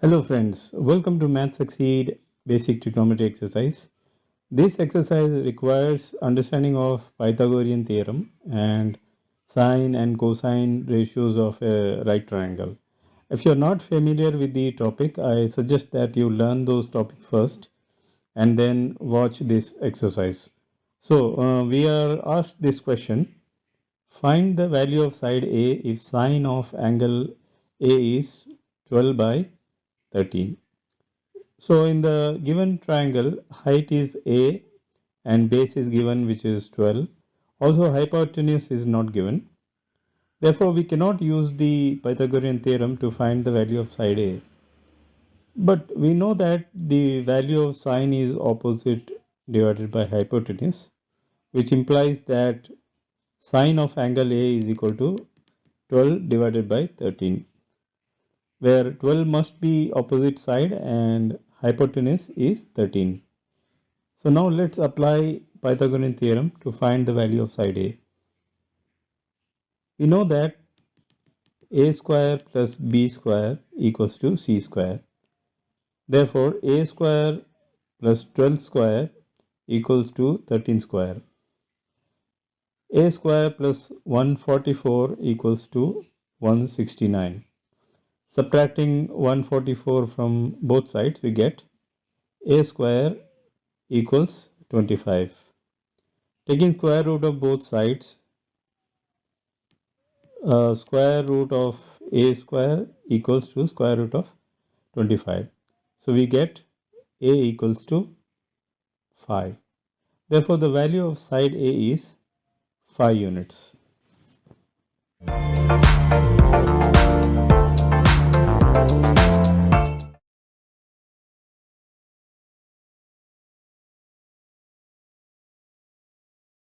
Hello friends, welcome to Math Succeed Basic Trigonometry exercise. This exercise requires understanding of Pythagorean theorem and sine and cosine ratios of a right triangle. If you're not familiar with the topic, I suggest that you learn those topics first and then watch this exercise. So we are asked this question: find the value of side A if sine of angle A is 12 by 13. So in the given triangle, height is A and base is given, which is 12. Also hypotenuse is not given. Therefore, we cannot use the Pythagorean theorem to find the value of side A. But we know that the value of sine is opposite divided by hypotenuse, which implies that sine of angle A is equal to 12 divided by 13, where 12 must be opposite side and hypotenuse is 13. So now let's apply Pythagorean theorem to find the value of side A. We know that A square plus B square equals to C square. Therefore, A square plus 12 square equals to 13 square. A square plus 144 equals to 169. Subtracting 144 from both sides, we get A square equals 25. Taking square root of both sides, square root of A square equals to square root of 25. So we get A equals to 5. Therefore, the value of side A is 5 units.